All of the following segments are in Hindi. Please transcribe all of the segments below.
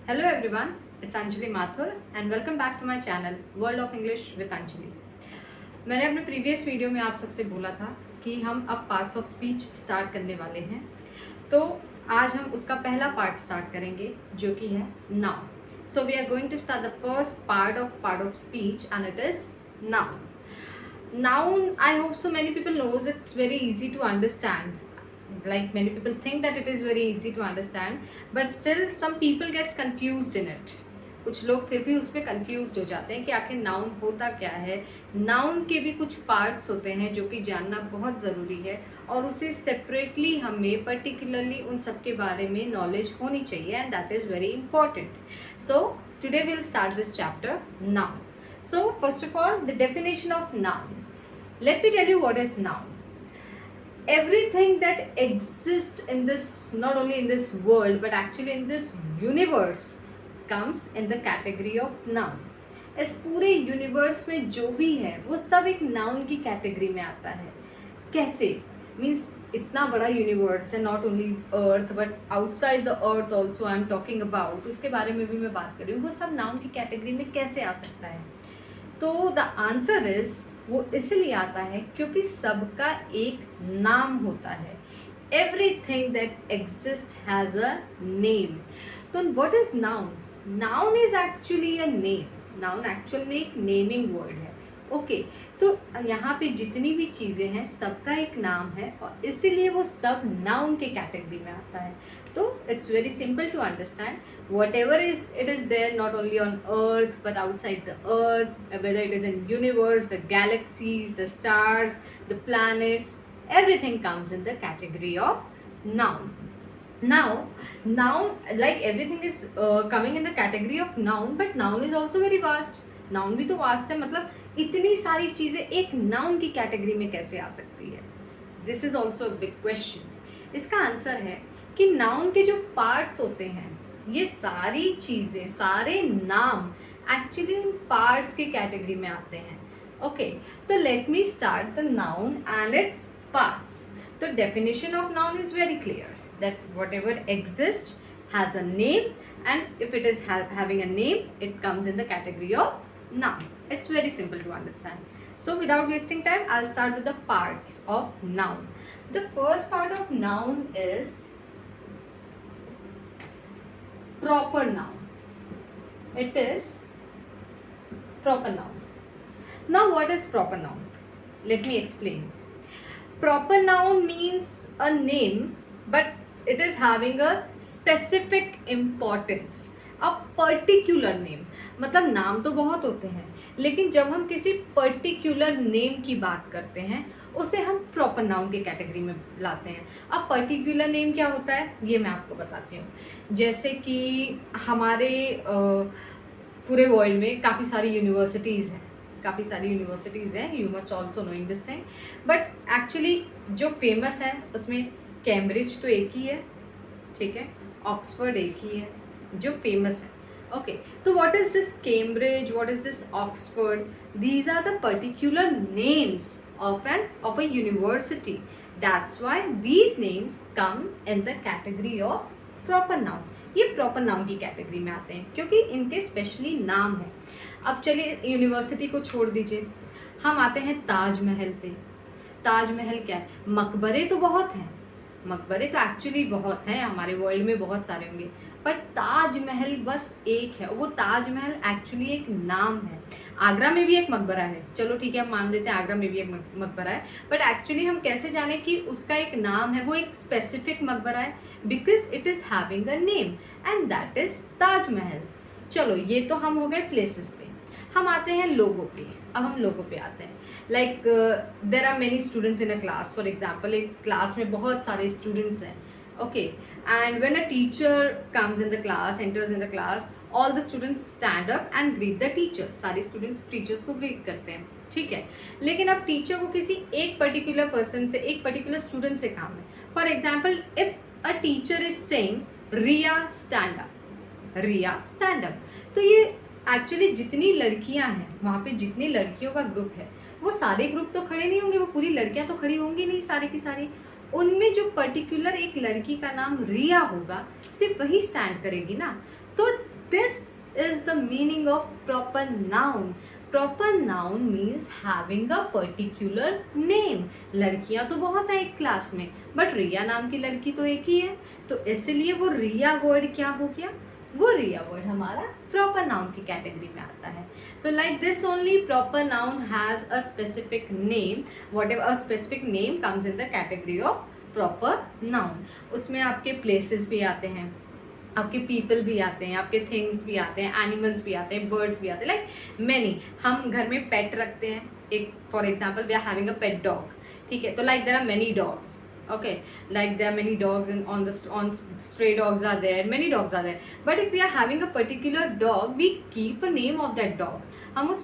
Hello everyone, it's Anjali Mathur and welcome back to my channel World of English with Anjali। मैंने अपने प्रीवियस वीडियो में आप सबसे बोला था कि हम अब पार्ट्स ऑफ स्पीच स्टार्ट करने वाले हैं, तो आज हम उसका पहला पार्ट स्टार्ट करेंगे जो कि है noun. So we are going to start the first part of speech and it is noun. Noun, I hope so many people knows it's very easy to understand. Like many people think that it is very easy to understand, but still some people gets confused in it. कुछ लोग फिर भी उसमें confused हो जाते हैं कि आखिर नाउन होता क्या है। नाउन के भी कुछ पार्ट्स होते हैं जो कि जानना बहुत ज़रूरी है और उसे सेपरेटली हमें पर्टिकुलरली उन सब के बारे में नॉलेज होनी चाहिए and that is very important. So today will start this chapter noun. So first of all, the definition of noun. Let me tell you what is noun. Everything that exists in this, not only in this world, but actually in this universe, comes in the category of noun. इस पूरे यूनिवर्स में जो भी है वो सब एक नाउन की कैटेगरी में आता है। कैसे? मीन्स इतना बड़ा यूनिवर्स है, not only earth but outside the earth also I am talking about, उसके बारे में भी मैं बात कर रही हूँ। वो सब नाउन की कैटेगरी में कैसे आ सकता है? तो द आंसर इज वो इसलिए आता है क्योंकि सबका एक नाम होता है। Everything that exist has a name. तो what is noun? Noun is actually a name. Noun actual में एक नेमिंग वर्ड है। ओके तो यहाँ पे जितनी भी चीज़ें हैं सबका एक नाम है और इसीलिए वो सब नाउन के कैटेगरी में आता है। तो it's very simple to understand. whatever is it is there not only on earth but outside the earth, whether it is in universe, the galaxies, the stars, the planets, everything comes in the category of noun. Now noun, like everything is coming in the category of noun, but noun is also very vast. Noun भी तो वास्ट है, मतलब इतनी सारी चीज़ें एक नाउन की कैटेगरी में कैसे आ सकती है? This is also a big question. इसका आंसर है कि नाउन के जो पार्ट्स होते हैं, ये सारी चीज़ें, सारे नाम एक्चुअली उन पार्ट्स की कैटेगरी में आते हैं। ओके तो let me start the noun and its parts. The definition of noun is very clear, that whatever exists has a name, and if it is having a name, it comes in the category of noun. It's very simple to understand. So without wasting time, I'll start with the parts of noun. The first part of noun is proper noun. It is proper noun. Now what is proper noun? Let me explain. Proper noun means a name, but it is having a specific importance, a particular name. मतलब नाम तो बहुत होते हैं, लेकिन जब हम किसी पर्टिकुलर नेम की बात करते हैं उसे हम प्रॉपर नाउन के कैटेगरी में लाते हैं। अब पर्टिकुलर नेम क्या होता है ये मैं आपको बताती हूँ। जैसे कि हमारे पूरे वर्ल्ड में काफ़ी सारी यूनिवर्सिटीज़ हैं, you must also knowing this thing, but actually जो फेमस है उसमें कैम्ब्रिज तो एक ही है, ठीक है, ऑक्सफोर्ड एक ही है जो फेमस है। ओके तो what is this Cambridge, what is this Oxford? These are the particular names of a university. That's why these names come in the category of proper noun. ये प्रॉपर नाउन की कैटेगरी में आते हैं क्योंकि इनके स्पेशली नाम है। अब चलिए यूनिवर्सिटी को छोड़ दीजिए, हम आते हैं ताजमहल पे। ताजमहल क्या है? मकबरे तो बहुत हैं, मकबरे तो एक्चुअली बहुत हैं, हमारे वर्ल्ड में बहुत सारे होंगे, पर ताजमहल बस एक है। वो ताजमहल एक्चुअली एक नाम है। आगरा में भी एक मकबरा है, चलो ठीक है हम मान लेते हैं आगरा में भी एक मकबरा है, बट एक्चुअली हम कैसे जाने कि उसका एक नाम है, वो एक स्पेसिफिक मकबरा है, because it is having a name and that is Taj Mahal. चलो ये तो हम हो गए प्लेसेस पे। हम आते हैं लोगों पे। अब हम लोगों पे आते हैं। Like there are many students in a class. For example एक क्लास में बहुत सारे स्टूडेंट्स हैं, okay, and when a teacher comes in the class, enters in the class, all the students stand up and greet the teachers. सारे स्टूडेंट्स टीचर्स को ग्रीट करते हैं, ठीक है, लेकिन अब टीचर को किसी एक पर्टिकुलर पर्सन से, एक पर्टिकुलर स्टूडेंट से काम है। For example if a teacher is saying Riya stand up, Riya stand up, तो ये एक्चुअली जितनी लड़कियां हैं वहाँ पे, जितनी लड़कियों का ग्रुप है, वो सारे ग्रुप तो खड़े नहीं होंगे, वो पूरी लड़कियां तो खड़ी होंगी नहीं सारी की सारी। उनमें जो पर्टिकुलर एक लड़की का नाम रिया होगा सिर्फ वही स्टैंड करेगी ना। तो this is the meaning of proper noun. Proper noun means having a particular name. लड़कियां तो बहुत है एक क्लास में, बट रिया नाम की लड़की तो एक ही है, तो इसलिए वो रिया वर्ड क्या हो गया, वो रिया वर्ड हमारा प्रॉपर नाउन की कैटेगरी में आता है. तो like this only proper noun has a specific name. What ever a specific name comes in the category of proper noun. उसमें आपके प्लेसेस भी आते हैं, आपके पीपल भी आते हैं, आपके थिंग्स भी आते हैं, एनिमल्स भी आते हैं, बर्ड्स भी आते हैं, लाइक मैनी. हम घर में पेट रखते हैं, एक for example we are having a pet dog, ठीक है, तो like there are many dogs. Okay, like there are many dogs and on stray dogs are there, many dogs are there, but if we are having a particular dog, we keep a name of that dog. हम उस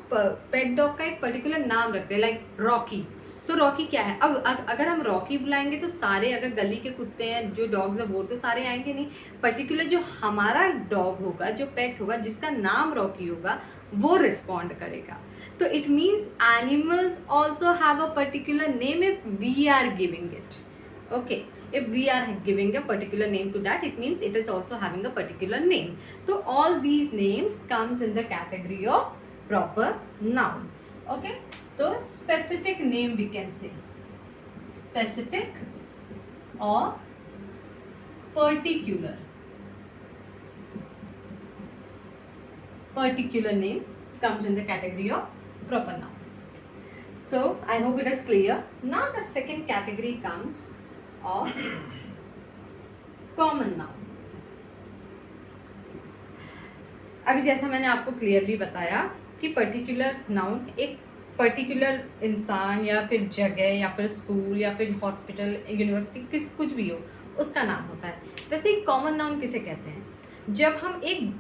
pet dog का एक particular नाम रखते हैं, like Rocky. तो रॉकी क्या है, अब अगर हम रॉकी बुलाएंगे तो सारे, अगर गली के कुत्ते हैं जो डॉग्स हैं वो तो सारे आएंगे नहीं, पर्टिकुलर जो हमारा डॉग होगा, जो पेट होगा, जिसका नाम रॉकी होगा, वो रिस्पॉन्ड करेगा. तो it means animals also have a particular name if we are giving it. Okay, if we are giving a particular name to that, it means it is also having a particular name. So all these names comes in the category of proper noun. Okay, so specific name we can say, specific or particular. Particular name comes in the category of proper noun. So I hope it is clear. Now the second category comes of common noun. अभी जैसा मैंने आपको क्लियरली बताया कि पर्टिकुलर नाउन एक पर्टिकुलर इंसान या फिर जगह या फिर स्कूल या फिर हॉस्पिटल, यूनिवर्सिटी, कुछ भी हो, उसका नाम होता है. वैसे कॉमन नाउन किसे कहते हैं, जब हम एक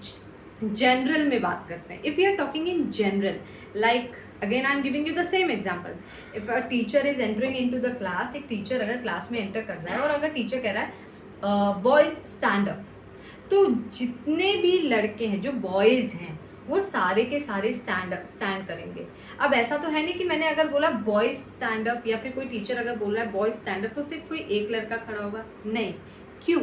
जनरल में बात करते हैं. If you are talking in general, like again I am giving you the same example. If a teacher is entering in to the class, एक टीचर अगर क्लास में एंटर कर रहा है और अगर टीचर कह रहा है बॉयज स्टैंड अप, तो जितने भी लड़के हैं जो बॉयज़ हैं वो सारे के सारे स्टैंड करेंगे. अब ऐसा तो है नहीं कि मैंने अगर बोला बॉयज स्टैंड अप या फिर कोई टीचर अगर बोल रहा है बॉयज स्टैंड अप तो सिर्फ कोई एक लड़का खड़ा होगा, नहीं. क्यों?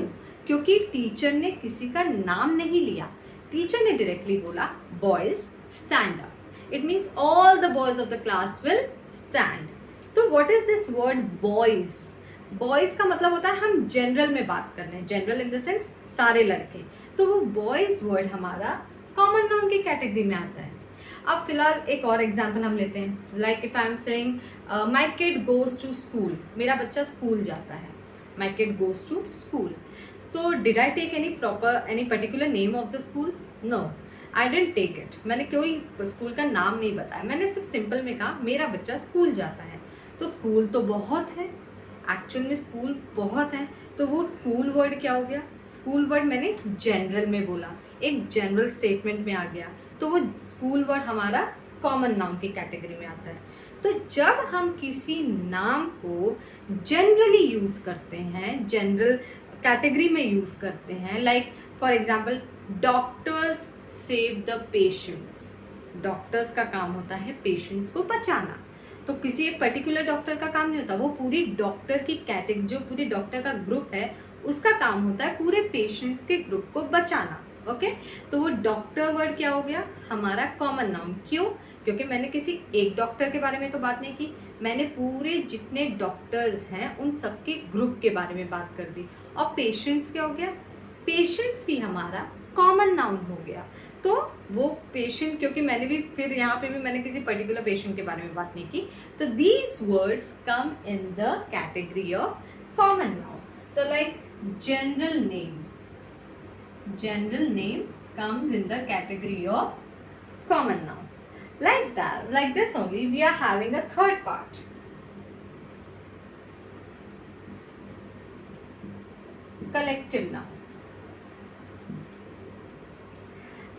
क्योंकि टीचर ने किसी का नाम नहीं लिया, टीचर ने डायरेक्टली बोला boys stand up. It means all the boys of the class will stand. तो what is this word boys? Boys का मतलब होता है हम जनरल में बात कर रहे हैं, जनरल इन द सेंस सारे लड़के. तो वो बॉयज वर्ड हमारा कॉमन नाउन की कैटेगरी में आता है. अब फिलहाल एक और एग्जांपल हम लेते हैं. Like if I am saying my kid goes to school, मेरा बच्चा स्कूल जाता है. My kid goes to school. तो did I take any particular name of the school? No, I didn't take it. मैंने कोई स्कूल का नाम नहीं बताया, मैंने सिर्फ सिंपल में कहा मेरा बच्चा स्कूल जाता है. तो स्कूल तो बहुत है, एक्चुअल में स्कूल बहुत है, तो वो स्कूल वर्ड क्या हो गया, स्कूल वर्ड मैंने जनरल में बोला, एक जनरल स्टेटमेंट में आ गया, तो वो स्कूल वर्ड हमारा कॉमन नाउन की कैटेगरी में आता है. तो जब हम किसी नाम को जनरली यूज़ करते हैं, जनरल कैटेगरी में यूज़ करते हैं, like for example doctors save the patients. Doctors का काम होता है पेशेंट्स को बचाना. तो किसी एक पर्टिकुलर डॉक्टर का काम नहीं होता, वो पूरी डॉक्टर की कैटेगरी, जो पूरी डॉक्टर का ग्रुप है उसका काम होता है पूरे पेशेंट्स के ग्रुप को बचाना. ओके, तो वो डॉक्टर वर्ड क्या हो गया हमारा कॉमन नाउन. क्यों? क्योंकि मैंने किसी एक डॉक्टर के बारे में तो बात नहीं की, मैंने पूरे जितने डॉक्टर्स हैं उन सबके ग्रुप के बारे में बात कर दी. और पेशेंट्स क्या हो गया, पेशेंट्स भी हमारा कॉमन नाउन हो गया. तो वो पेशेंट, क्योंकि मैंने भी फिर यहाँ पे भी मैंने किसी पर्टिकुलर पेशेंट के बारे में बात नहीं की, तो these words come in the category of common noun. तो like general names, general name comes in the category of common noun. Like that, like this only, we are having a third part. Collective noun.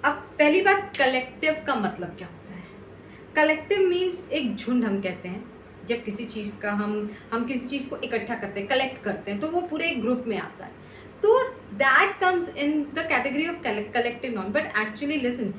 अब पहली बात, कलेक्टिव का मतलब क्या होता है. कलेक्टिव मीन्स एक झुंड हम कहते हैं. जब किसी चीज़ का हम किसी चीज़ को इकट्ठा करते हैं, कलेक्ट करते हैं, तो वो पूरे एक ग्रुप में आता है. तो that comes in the category of collective noun. But actually listen,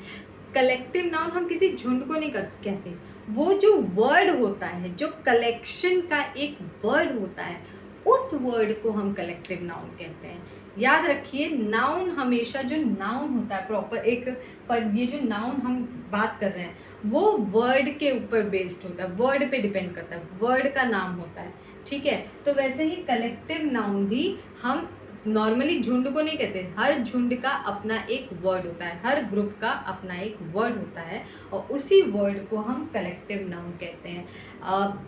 collective noun हम किसी झुंड को नहीं कहते. वो जो वर्ड होता है, जो कलेक्शन का एक वर्ड होता है, उस वर्ड को हम कलेक्टिव नाउन कहते हैं. याद रखिए नाउन हमेशा, जो नाउन होता है प्रॉपर एक, पर ये जो नाउन हम बात कर रहे हैं वो वर्ड के ऊपर बेस्ड होता है, वर्ड पे डिपेंड करता है, वर्ड का नाम होता है, ठीक है। तो वैसे ही कलेक्टिव नाउन भी हम नॉर्मली झुंड को नहीं कहते, हर झुंड का अपना एक वर्ड होता है, हर ग्रुप का अपना एक वर्ड होता है और उसी वर्ड को हम कलेक्टिव नाउन कहते हैं।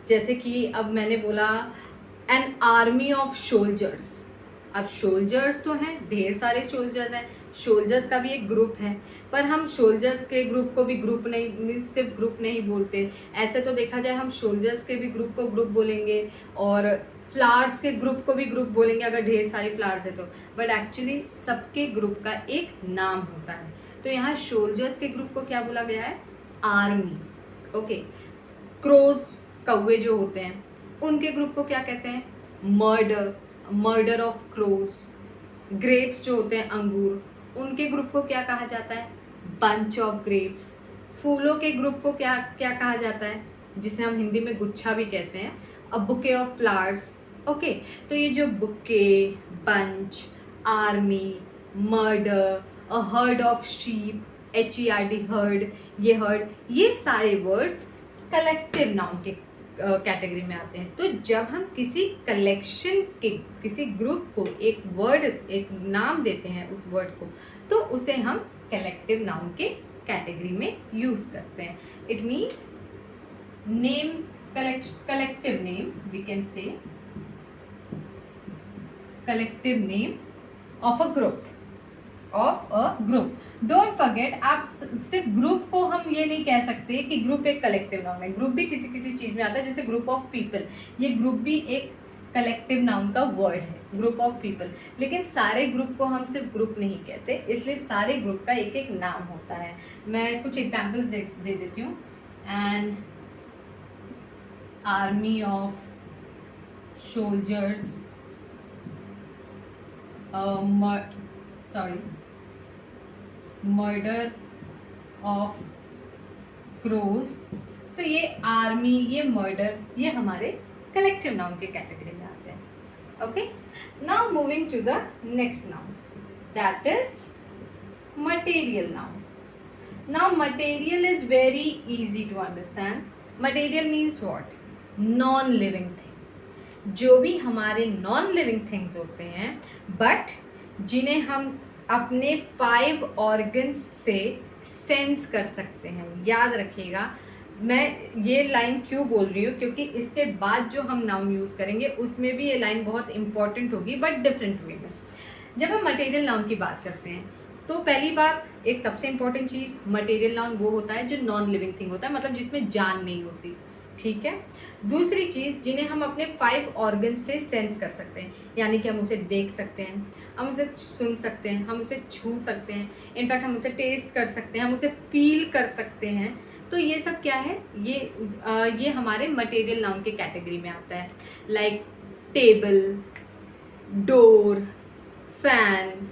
जैसे कि अब मैंने बोला एन आर्मी ऑफ सोल्जर्स। अब सोल्जर्स तो हैं, ढेर सारे सोल्जर्स हैं, सोल्जर्स का भी एक ग्रुप है, पर हम सोल्जर्स के ग्रुप को भी ग्रुप नहीं, सिर्फ ग्रुप नहीं बोलते। ऐसे तो देखा जाए हम सोल्जर्स के भी ग्रुप को ग्रुप बोलेंगे और फ्लावर्स के ग्रुप को भी ग्रुप बोलेंगे अगर ढेर सारे फ्लावर्स है तो, बट एक्चुअली सबके ग्रुप का एक नाम होता है। तो यहाँ सोल्जर्स के ग्रुप को क्या बोला गया है? आर्मी। ओके। क्रोज, कौवे जो होते हैं, उनके ग्रुप को क्या कहते हैं? Murder, murder of crows. Grapes जो होते हैं, अंगूर, उनके ग्रुप को क्या कहा जाता है? Bunch of grapes. फूलों के ग्रुप को क्या क्या कहा जाता है? जिसे हम हिंदी में गुच्छा भी कहते हैं, a bouquet of flowers. Okay. तो ये जो bouquet, bunch, army, murder, a herd of sheep, HERD heard, ये हर्ड, ये सारे वर्ड्स कलेक्टिव नाउन के कैटेगरी में आते हैं। तो जब हम किसी कलेक्शन के, किसी ग्रुप को एक वर्ड, एक नाम देते हैं उस वर्ड को, तो उसे हम कलेक्टिव नाउन के कैटेगरी में यूज करते हैं। It means name, collective name, we can say collective name of a group, of a group. Don't forget, आप सिर्फ ग्रुप को हम ये नहीं कह सकते कि ग्रुप एक कलेक्टिव नाउन है, ग्रुप भी किसी किसी चीज़ में आता है, जैसे ग्रुप ऑफ पीपल, ये ग्रुप भी एक कलेक्टिव नाउन का वर्ड है, ग्रुप ऑफ पीपल। लेकिन सारे ग्रुप को हम सिर्फ ग्रुप नहीं कहते, इसलिए सारे ग्रुप का एक एक नाम होता है। मैं कुछ एग्जाम्पल्स दे देती हूँ। And army of soldiers, murder of crows। तो ये आर्मी, ये मर्डर, ये हमारे कलेक्टिव नाउन के कैटेगरी में आते हैं। Okay, now moving to the next noun, that is material noun. Now material is very easy to understand. Material means what? Non living thing. जो भी हमारे नॉन लिविंग थिंग्स होते हैं बट जिन्हें हम अपने 5 ऑर्गन्स से सेंस कर सकते हैं। याद रखिएगा, मैं ये लाइन क्यों बोल रही हूँ, क्योंकि इसके बाद जो हम नाउन यूज़ करेंगे उसमें भी ये लाइन बहुत इंपॉर्टेंट होगी, बट डिफरेंट वे में। जब हम मटेरियल नाउन की बात करते हैं तो पहली बात, एक सबसे इंपॉर्टेंट चीज़, मटेरियल नाउन वो होता है जो नॉन लिविंग थिंग होता है, मतलब जिसमें जान नहीं होती, ठीक है। दूसरी चीज़, जिन्हें हम अपने 5 ऑर्गन से सेंस कर सकते हैं, यानी कि हम उसे देख सकते हैं, हम उसे सुन सकते हैं, हम उसे छू सकते हैं, इनफैक्ट हम उसे टेस्ट कर सकते हैं, हम उसे फील कर सकते हैं। तो ये सब क्या है? ये हमारे मटेरियल नाउन के कैटेगरी में आता है। Like table, door, fan,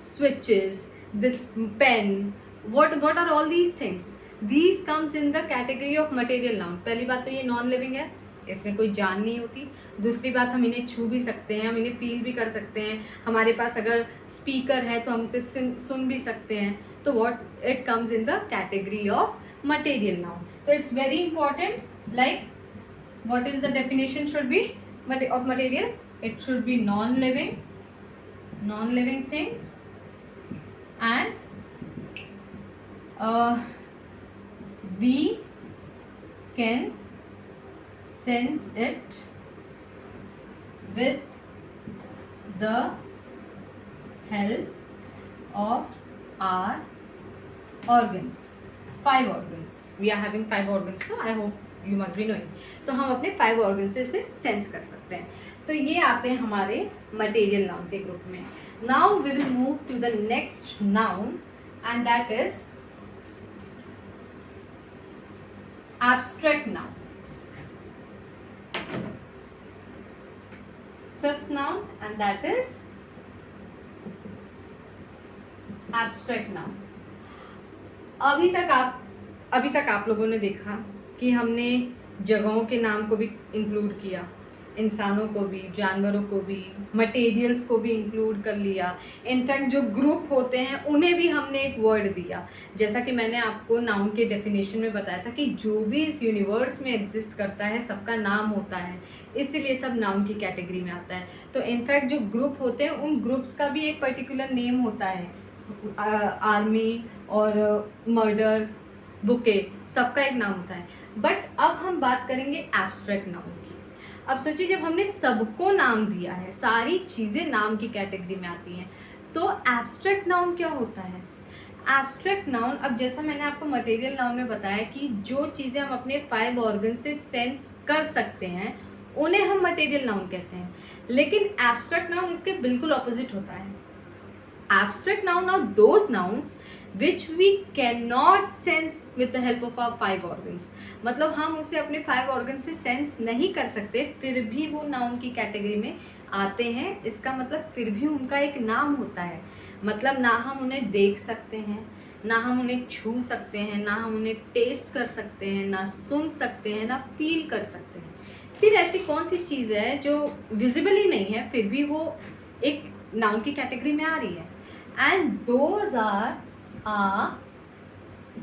switches, this pen, what are all these things? These comes in the category of material noun। पहली बात तो ये नॉन लिविंग है, इसमें कोई जान नहीं होती। दूसरी बात, हम इन्हें छू भी सकते हैं, हम इन्हें फील भी कर सकते हैं, हमारे पास अगर स्पीकर है तो हम उसे सुन भी सकते हैं। तो what it comes in the category of material noun. तो it's very important, like what is the definition should be of material? It should be non-living things, and we can sense it with the help of our organs। 5 organs, we are having 5 organs, so I hope you must be knowing। तो हम अपने 5 organs से इसे सेंस कर सकते हैं। तो ये आते हैं हमारे मटेरियल नाउन के ग्रुप में। Now we will move to the next noun and that is abstract noun. Fifth noun and that is abstract noun. अभी तक आप लोगों ने देखा कि हमने जगहों के नाम को भी इंक्लूड किया, इंसानों को भी, जानवरों को भी, मटेरियल्स को भी इंक्लूड कर लिया। इनफैक्ट जो ग्रुप होते हैं उन्हें भी हमने एक वर्ड दिया। जैसा कि मैंने आपको नाउन के डेफिनेशन में बताया था कि जो भी इस यूनिवर्स में एग्जिस्ट करता है सबका नाम होता है, इसीलिए सब नाउन की कैटेगरी में आता है। तो इनफैक्ट जो ग्रुप होते हैं उन ग्रुप्स का भी एक पर्टिकुलर नेम होता है। आर्मी और मर्डर, बुके, सबका एक नाम होता है। बट अब हम बात करेंगे एब्स्ट्रैक्ट नाउन की। अब सोचिए, जब हमने सबको नाम दिया है, सारी चीज़ें नाम की कैटेगरी में आती हैं, तो एब्स्ट्रैक्ट नाउन क्या होता है? एब्स्ट्रैक्ट नाउन, अब जैसा मैंने आपको मटेरियल नाउन में बताया कि जो चीज़ें हम अपने 5 ऑर्गन से सेंस कर सकते हैं उन्हें हम मटेरियल नाउन कहते हैं। लेकिन एब्स्ट्रैक्ट नाउन इसके बिल्कुल ऑपोजिट होता है। Abstract noun are those nouns which we cannot sense with the help of our 5 organs. मतलब हम उसे अपने 5 organs से सेंस नहीं कर सकते, फिर भी वो नाउन की कैटेगरी में आते हैं। इसका मतलब फिर भी उनका एक नाम होता है। मतलब ना हम उन्हें देख सकते हैं, ना हम उन्हें छू सकते हैं, ना हम उन्हें टेस्ट कर सकते हैं, ना सुन सकते हैं, ना फील कर सकते हैं। फिर ऐसी कौन सी चीज़ है जो विजिबली नहीं है फिर भी वो एक नाउन की कैटेगरी में आ रही है? And those are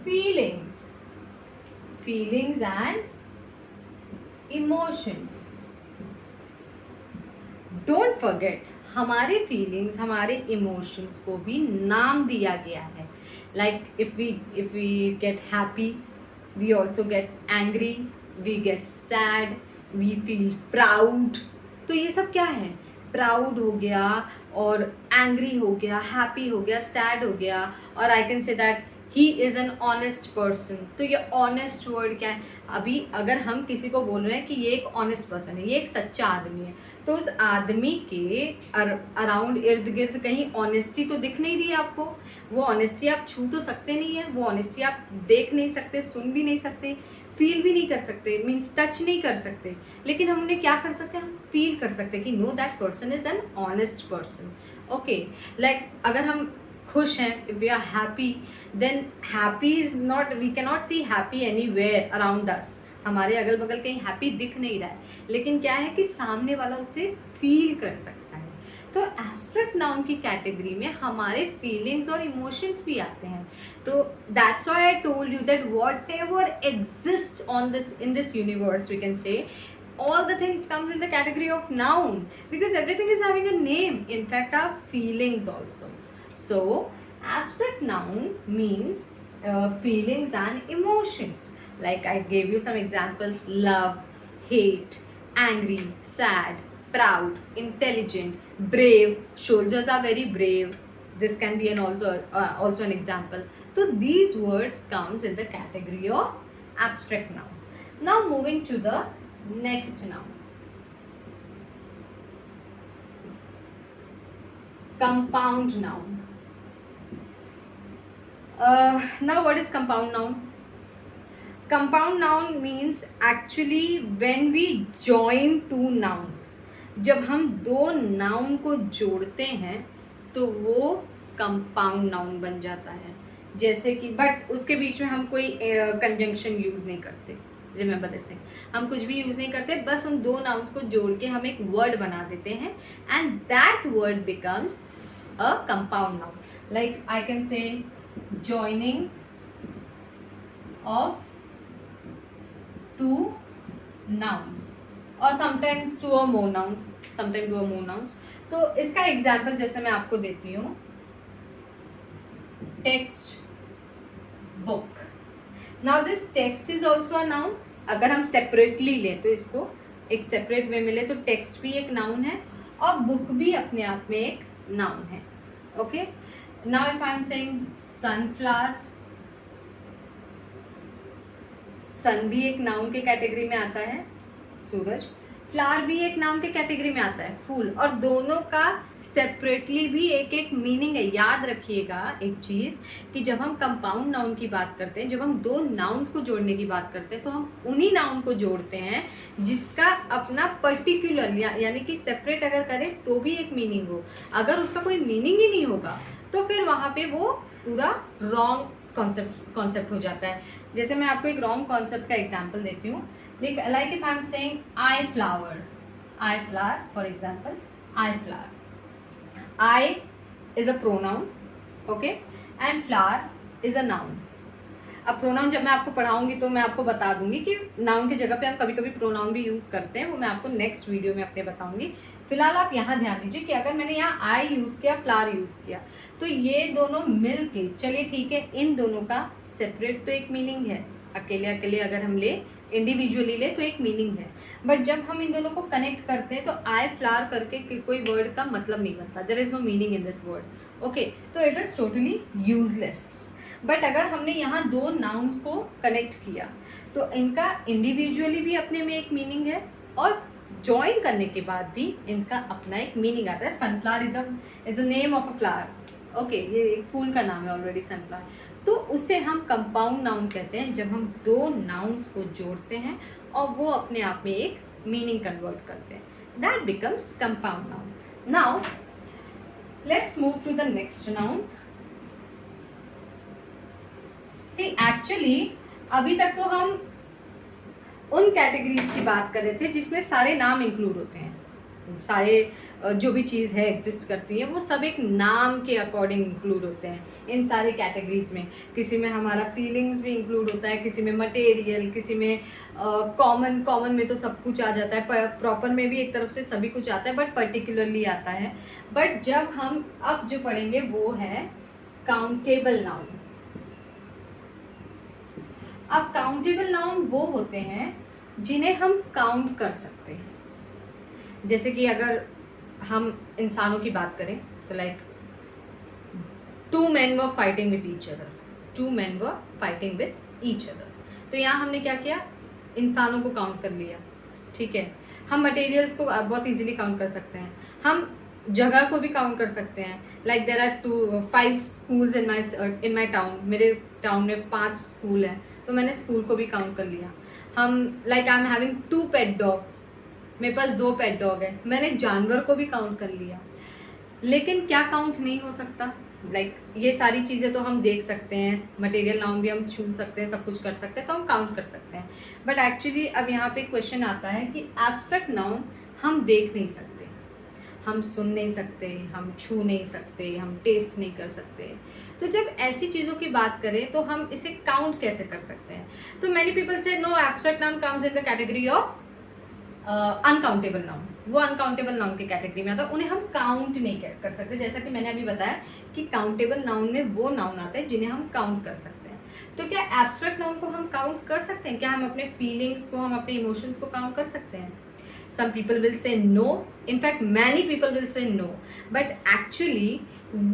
feelings and emotions. Don't forget, हमारे फीलिंग्स, हमारे इमोशंस को भी नाम दिया गया है। Like if we get happy, we also get angry, we get sad, we feel proud. तो ये सब क्या है? प्राउड हो गया, और एंग्री हो गया, हैप्पी हो गया, सैड हो गया, और आई can say that he is an honest person. तो ये ऑनेस्ट वर्ड क्या है? अभी अगर हम किसी को बोल रहे हैं कि ये एक ऑनेस्ट पर्सन है, ये एक सच्चा आदमी है, तो उस आदमी के अराउंड, इर्द गिर्द कहीं ऑनेस्टी तो दिख नहीं रही है आपको। वो ऑनेस्टी आप छू तो सकते नहीं है, वो ऑनेस्टी आप देख नहीं सकते, सुन भी नहीं सकते, फील भी नहीं कर सकते, मीन्स टच नहीं कर सकते। लेकिन हम उन्हें क्या कर सकते हैं? हम फील कर सकते हैं कि know that person is an honest person. Okay, like अगर हम खुश हैं, if we are happy, then happy is not, we can not see happy anywhere around us. हमारे अगल बगल कहीं हैप्पी दिख नहीं रहा है, लेकिन क्या है कि सामने वाला उसे फील कर सकता है। तो एब्स्ट्रैक्ट नाउन की कैटेगरी में हमारे फीलिंग्स और इमोशंस भी आते हैं। तो that's why I told you that whatever exist on this, in this universe, we can say all the things comes in the category of noun, because everything is having a name, in fact our feelings also. So abstract noun means feelings and emotions. Like I gave you some examples: love, hate, angry, sad, proud, intelligent, brave. Soldiers are very brave. This can be an also an example. So these words comes in the category of abstract noun. Now moving to the next noun, compound noun. Now what is compound noun? Compound noun means actually when we join two nouns. जब हम दो नाउन को जोड़ते हैं तो वो कंपाउंड नाउन बन जाता है। जैसे कि, बट उसके बीच में हम कोई कंजंक्शन यूज़ नहीं करते। रिमेंबर दिस थिंग, हम कुछ भी यूज़ नहीं करते, बस उन दो नाउन्स को जोड़ के हम एक वर्ड बना देते हैं, and that word becomes a compound noun. Like I can say joining of two nouns और sometimes two or more nouns, sometimes two or more nouns. तो इसका एग्जाम्पल जैसे मैं आपको देती हूँ, text book. Now this text is also a noun. अगर हम सेपरेटली लें तो इसको एक सेपरेट वे में ले तो टेक्स्ट भी एक नाउन है और बुक भी अपने आप में एक नाउन है. Okay, now if I am saying sunflower, sun भी एक नाउन के कैटेगरी में आता है, सूरज. फ्लावर भी एक नाउन के कैटेगरी में आता है, फूल. और दोनों का सेपरेटली भी एक एक मीनिंग है. याद रखिएगा एक चीज़ कि जब हम कंपाउंड नाउन की बात करते हैं, जब हम दो नाउन्स को जोड़ने की बात करते हैं, तो हम उन्हीं नाउन को जोड़ते हैं जिसका अपना पर्टिकुलर यानी कि सेपरेट अगर करें तो भी एक मीनिंग हो. अगर उसका कोई मीनिंग ही नहीं होगा तो फिर वहाँ पे वो पूरा रॉन्ग कॉन्सेप्ट हो जाता है. जैसे मैं आपको एक रॉन्ग कॉन्सेप्ट का एग्जाम्पल देती हूँ. Like if I am saying I flower, I flower, for example, I flower. I is a pronoun, okay, and flower is a noun. अब प्रोनाउन जब मैं आपको पढ़ाऊंगी तो मैं आपको बता दूंगी कि नाउन की जगह पे हम कभी कभी प्रोनाउन भी यूज़ करते हैं, वो मैं आपको नेक्स्ट वीडियो में अपने बताऊंगी। फिलहाल आप यहाँ ध्यान दीजिए कि अगर मैंने यहाँ आई यूज़ किया, फ्लावर यूज़ किया, तो ये दोनों मिल के, चलिए ठीक है, इन दोनों का सेपरेट तो एक मीनिंग है, अकेले अकेले अगर हम ले, इंडिविजुअली ले तो एक मीनिंग है, बट जब हम इन दोनों को कनेक्ट करते हैं तो आई फ्लावर करके कोई वर्ड का मतलब नहीं बनता, there is no meaning in this word, okay, तो it is totally useless. But अगर हमने यहाँ दो नाउन्स को कनेक्ट किया तो इनका इंडिविजुअली भी अपने में एक मीनिंग है और ज्वाइन करने के बाद भी इनका अपना एक मीनिंग आता है। Sunflower is the name of a flower, okay, ये एक फूल का नाम है ऑलरेडी सनफ्लावर, तो उसे हम कंपाउंड नाउन कहते हैं जब हम दो नाउन्स को जोड़ते हैं और वो अपने आप में एक मीनिंग कन्वर्ट करते हैं, that becomes compound noun. Now let's move to the next noun. See actually अभी तक तो हम उन कैटेगरीज की बात कर रहे थे जिसमें सारे नाम इंक्लूड होते हैं, सारे जो भी चीज़ है एग्जिस्ट करती है वो सब एक नाम के अकॉर्डिंग इंक्लूड होते हैं इन सारे कैटेगरीज में। किसी में हमारा फीलिंग्स भी इंक्लूड होता है, किसी में मटेरियल, किसी में कॉमन में तो सब कुछ आ जाता है, प्रॉपर में भी एक तरफ से सभी कुछ आता है बट पर्टिकुलरली आता है। बट जब हम अब जो पढ़ेंगे वो है काउंटेबल नाउन। अब काउंटेबल नाउन वो होते हैं जिन्हें हम काउंट कर सकते हैं। जैसे कि अगर हम इंसानों की बात करें तो like two man were fighting with each other, two man were fighting with each other, तो यहाँ हमने क्या किया, इंसानों को काउंट कर लिया, ठीक है। हम मटेरियल्स को बहुत इजीली काउंट कर सकते हैं, हम जगह को भी काउंट कर सकते हैं, like there are 5 schools in my town, मेरे टाउन में 5 स्कूल हैं तो मैंने स्कूल को भी काउंट कर लिया। हम like I am having 2 pet dogs, मेरे पास 2 पेट डॉग है, मैंने जानवर को भी काउंट कर लिया। लेकिन क्या काउंट नहीं हो सकता, लाइक ये सारी चीज़ें तो हम देख सकते हैं, मटेरियल नाउन भी हम छू सकते हैं, सब कुछ कर सकते हैं, तो हम काउंट कर सकते हैं। बट एक्चुअली अब यहाँ पे क्वेश्चन आता है कि एब्स्ट्रैक्ट नाउन हम देख नहीं सकते, हम सुन नहीं सकते, हम छू नहीं सकते, हम टेस्ट नहीं कर सकते, तो जब ऐसी चीज़ों की बात करें तो हम इसे काउंट कैसे कर सकते हैं। तो many people say no abstract noun comes in the category of uncountable noun, वो अनकाउंटेबल नाउन की कैटेगरी में आता है, उन्हें हम काउंट नहीं कर सकते। जैसा कि मैंने अभी बताया कि काउंटेबल नाउन में वो नाउन आते हैं जिन्हें हम काउंट कर सकते हैं। तो क्या एब्स्ट्रैक्ट नाउन को हम काउंट कर सकते हैं, क्या हम अपने फीलिंग्स को, हम अपने इमोशंस को काउंट कर सकते हैं? Some people will say no, in fact many people will say no, but actually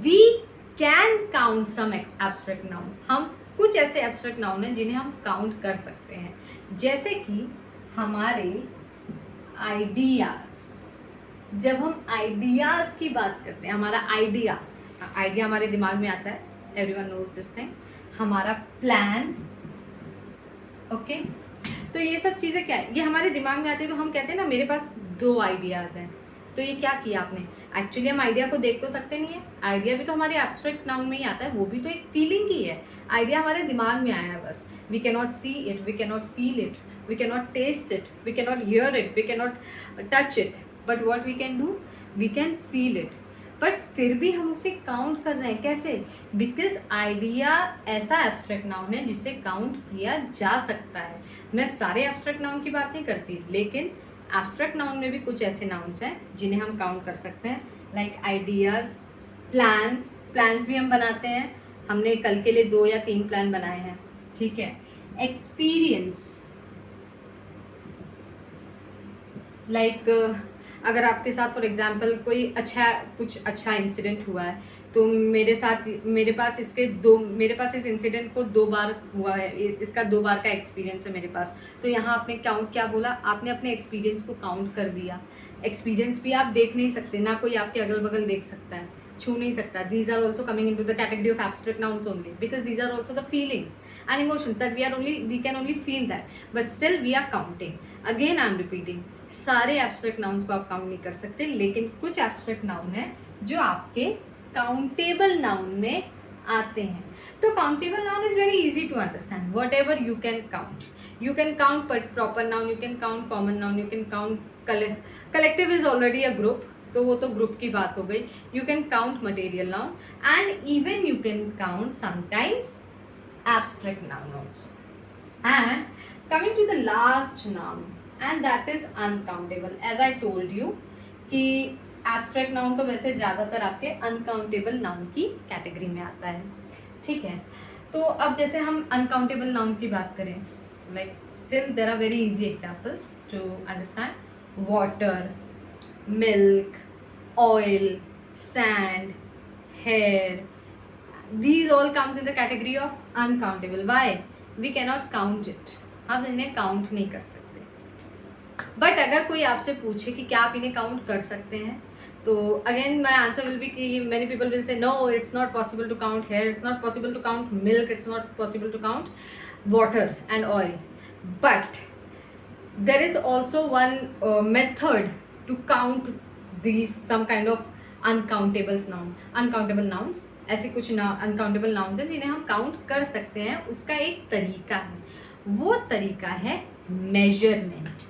we can count some abstract nouns। हम कुछ ऐसे abstract noun हैं जिन्हें हम काउंट कर सकते हैं, जैसे कि हमारे आइडियाज। जब हम आइडियाज की बात करते हैं, हमारा आइडिया हमारे दिमाग में आता है, एवरीवन नोज दिस थिंग, हमारा प्लान, ओके, तो ये सब चीज़ें क्या है, ये हमारे दिमाग में आती है, तो हम कहते हैं ना मेरे पास 2 आइडियाज़ हैं। तो ये क्या किया आपने, एक्चुअली हम आइडिया को देख तो सकते नहीं है, आइडिया भी तो हमारे एब्स्ट्रैक्ट नाउन में ही आता है, वो भी तो एक फीलिंग ही है। आइडिया हमारे दिमाग में आया है बस, we can not see it, we can not feel it, we can not taste it, we can not hear it, we can not touch it, but what we can do, we can feel it. But फिर भी हम उसे काउंट कर रहे हैं, कैसे? बिकॉज आइडिया ऐसा एब्स्ट्रैक्ट नाउन है जिसे काउंट किया जा सकता है। मैं सारे एब्स्ट्रैक्ट नाउन की बात नहीं करती, लेकिन एब्स्ट्रैक्ट नाउन में भी कुछ ऐसे नाउन्स हैं जिन्हें हम काउंट कर सकते हैं, लाइक आइडियाज़, प्लान्स भी हम बनाते हैं, हमने कल के लिए 2 या 3 प्लान बनाए हैं, ठीक है। एक्सपीरियंस, लाइक अगर आपके साथ फॉर एग्जांपल कोई कुछ अच्छा इंसिडेंट हुआ है, तो मेरे पास इस इंसिडेंट को 2 बार हुआ है, इसका 2 बार का एक्सपीरियंस है मेरे पास, तो यहाँ आपने काउंट क्या बोला, आपने अपने एक्सपीरियंस को काउंट कर दिया। एक्सपीरियंस भी आप देख नहीं सकते, ना कोई आपके अगल बगल देख सकता है, छू नहीं सकता। These are also coming into the category of abstract nouns only, because these are also the feelings and emotions that we can only feel that, but still we are counting. Again I am repeating, सारे abstract nouns को आप काउंट नहीं कर सकते, लेकिन कुछ abstract noun है जो आपके काउंटेबल नाउन में आते हैं। तो countable noun is very easy to understand, whatever you can count. You can count proper noun, you can count common noun, you can count collective is already a group, तो वो तो ग्रुप की बात हो गई. You can count material noun and even you can count sometimes abstract noun also. And coming to the last noun, and that is uncountable. As I told you कि abstract noun तो वैसे ज़्यादातर आपके uncountable noun की कैटेगरी में आता है, ठीक है. तो अब जैसे हम uncountable noun की बात करें, like still there are very easy examples to understand. Water, milk, oil, sand, hair, these all comes in the category of uncountable. Why? We cannot count it. हम इन्हें काउंट नहीं कर सकते. बट अगर कोई आपसे पूछे कि क्या आप इन्हें काउंट कर सकते हैं, तो again my answer will be कि many people will say no, it's not possible to count hair, it's not possible to count milk, it's not possible to count water and oil. But there is also one method to count these some kind of uncountable nouns. ऐसे कुछ uncountable nouns हैं जिन्हें हम काउंट कर सकते हैं. उसका एक तरीका है, वो तरीका है मेजरमेंट.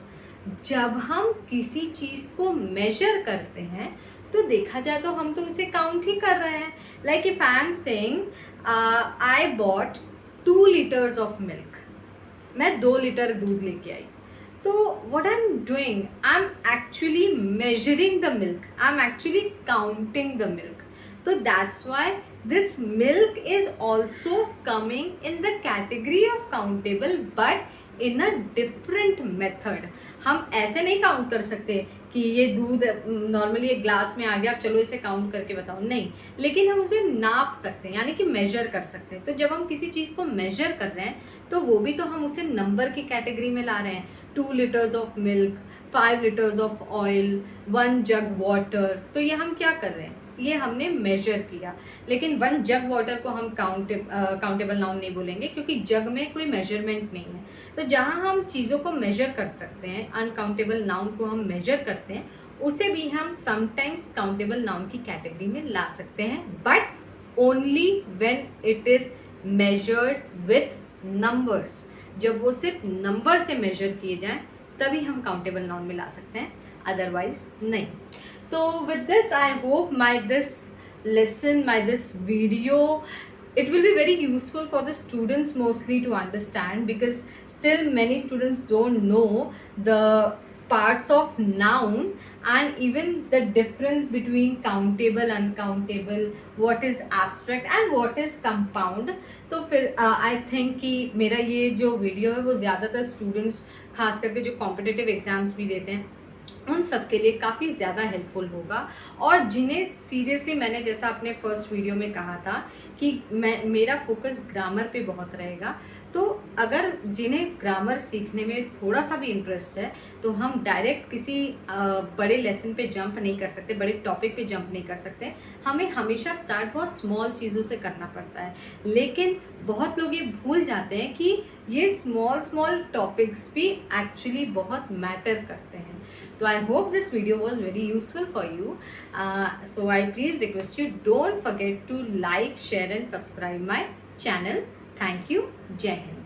जब हम किसी चीज़ को मेजर करते हैं तो देखा जाए तो हम तो उसे काउंट ही कर रहे हैं. Like if I am saying I bought 2 liters of milk, मैं 2 लीटर दूध लेके आई. So what I'm doing, I'm actually measuring the milk, I'm actually counting the milk. So that's why this milk is also coming in the category of countable but in a different method. हम ऐसे नहीं काउंट कर सकते कि ये दूध नॉर्मली एक ग्लास में आ गया, चलो इसे काउंट करके बताओ, नहीं. लेकिन हम उसे नाप सकते हैं, यानी कि मेजर कर सकते हैं. तो जब हम किसी चीज़ को मेजर कर रहे हैं तो वो भी तो हम उसे नंबर की कैटेगरी में ला रहे हैं. 2 liters of milk, 5 liters of oil, 1 jug water. तो ये हम क्या कर रहे हैं, ये हमने मेजर किया. लेकिन 1 jug वाटर को हम काउंटेबल नाउन नहीं बोलेंगे क्योंकि जग में कोई मेजरमेंट नहीं है. तो जहाँ हम चीज़ों को मेजर कर सकते हैं, अनकाउंटेबल नाउन को हम मेजर करते हैं, उसे भी हम समटाइम्स काउंटेबल नाउन की कैटेगरी में ला सकते हैं. But only when it is measured with numbers. जब वो सिर्फ नंबर से मेजर किए जाएं तभी हम काउंटेबल नाउन में ला सकते हैं, अदरवाइज नहीं. तो with this I hope my this lesson, my this video, it will be very useful for the students mostly to understand, because still many students don't know the parts of noun and even the difference between countable, uncountable, what is abstract and what is compound. तो फिर आई थिंक कि मेरा ये जो वीडियो है वो ज़्यादातर स्टूडेंट्स, खास करके जो कॉम्पिटिटिव एग्ज़ाम्स भी देते हैं, उन सब के लिए काफ़ी ज़्यादा हेल्पफुल होगा. और जिन्हें सीरियसली, मैंने जैसा अपने फर्स्ट वीडियो में कहा था कि मेरा फोकस ग्रामर पे बहुत रहेगा, तो अगर जिन्हें ग्रामर सीखने में थोड़ा सा भी इंटरेस्ट है तो हम डायरेक्ट किसी बड़े लेसन पे जंप नहीं कर सकते, बड़े टॉपिक पे जंप नहीं कर सकते. हमें हमेशा स्टार्ट बहुत स्मॉल चीज़ों से करना पड़ता है. लेकिन बहुत लोग ये भूल जाते हैं कि ये स्मॉल टॉपिक्स भी एक्चुअली बहुत मैटर करते हैं. So I hope this video was very useful for you. So I please request you, don't forget to like, share and subscribe my channel. Thank you. Jai Hind.